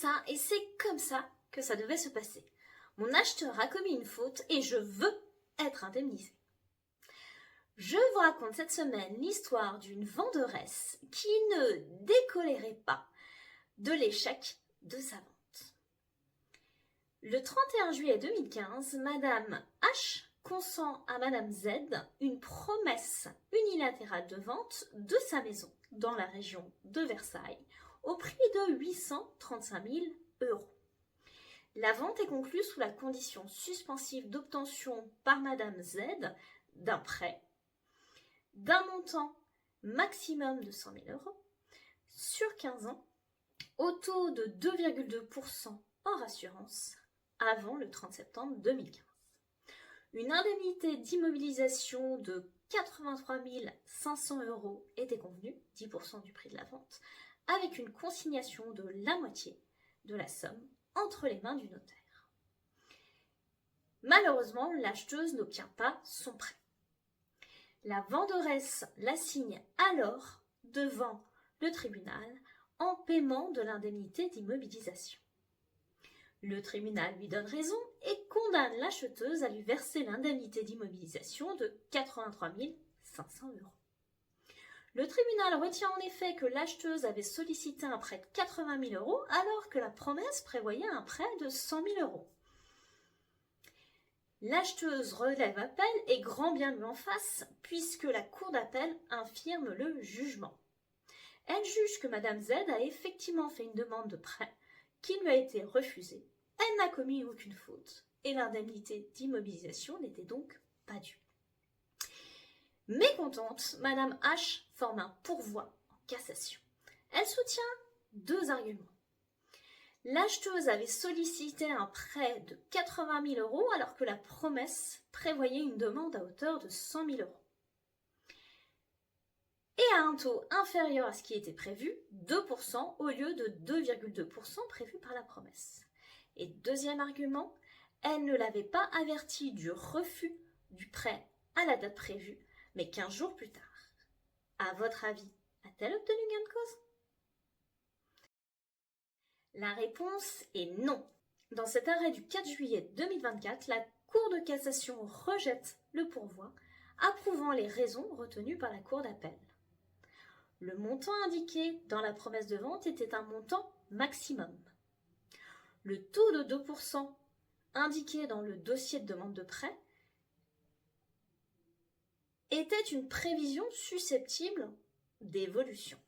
ça et c'est comme ça que ça devait se passer. Mon acheteur a commis une faute et je veux être indemnisé. Je vous raconte cette semaine l'histoire d'une venderesse qui ne décolérait pas de l'échec de sa vente. Le 31 juillet 2015, Madame H consent à Madame Z une promesse unilatérale de vente de sa maison dans la région de Versailles au prix de 835 000 €. La vente est conclue sous la condition suspensive d'obtention par Madame Z d'un prêt d'un montant maximum de 100 000 € sur 15 ans au taux de 2,2% hors assurance avant le 30 septembre 2015. Une indemnité d'immobilisation de 83 500 € était convenue, 10% du prix de la vente, avec une consignation de la moitié de la somme entre les mains du notaire. Malheureusement, l'acheteuse n'obtient pas son prêt. La venderesse l'assigne alors devant le tribunal en paiement de l'indemnité d'immobilisation. Le tribunal lui donne raison et condamne l'acheteuse à lui verser l'indemnité d'immobilisation de 83 500 €. Le tribunal retient en effet que l'acheteuse avait sollicité un prêt de 80 000 € alors que la promesse prévoyait un prêt de 100 000 €. L'acheteuse relève appel et grand bien lui en fasse puisque la cour d'appel infirme le jugement. Elle juge que Madame Z a effectivement fait une demande de prêt qui lui a été refusée. Elle n'a commis aucune faute et l'indemnité d'immobilisation n'était donc pas due. Mécontente, Madame H forme un pourvoi en cassation. Elle soutient deux arguments. L'acheteuse avait sollicité un prêt de 80 000 € alors que la promesse prévoyait une demande à hauteur de 100 000 € et à un taux inférieur à ce qui était prévu, 2% au lieu de 2,2% prévu par la promesse. Et deuxième argument, elle ne l'avait pas averti du refus du prêt à la date prévue, mais 15 jours plus tard. À votre avis, a-t-elle obtenu gain de cause ? La réponse est non. Dans cet arrêt du 4 juillet 2024, la Cour de cassation rejette le pourvoi, approuvant les raisons retenues par la Cour d'appel. Le montant indiqué dans la promesse de vente était un montant maximum. Le taux de 2% indiqué dans le dossier de demande de prêt était une prévision susceptible d'évolution.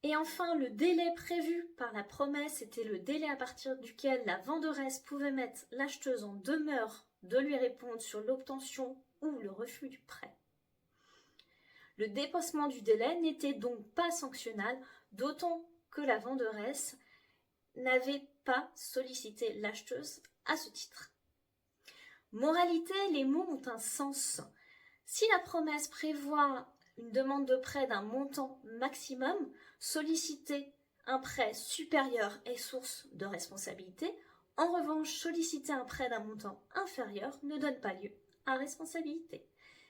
Et enfin, le délai prévu par la promesse était le délai à partir duquel la venderesse pouvait mettre l'acheteuse en demeure de lui répondre sur l'obtention ou le refus du prêt. Le dépassement du délai n'était donc pas sanctionnable, d'autant que la venderesse n'avait pas sollicité l'acheteuse à ce titre. Moralité, les mots ont un sens. Si la promesse prévoit une demande de prêt d'un montant maximum, solliciter un prêt supérieur est source de responsabilité. En revanche, solliciter un prêt d'un montant inférieur ne donne pas lieu à responsabilité.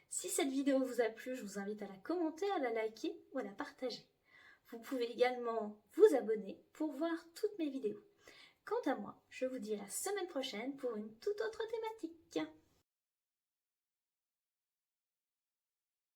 Si cette vidéo vous a plu, je vous invite à la commenter, à la liker ou à la partager. Vous pouvez également vous abonner pour voir toutes mes vidéos. Quant à moi, je vous dis à la semaine prochaine pour une toute autre thématique.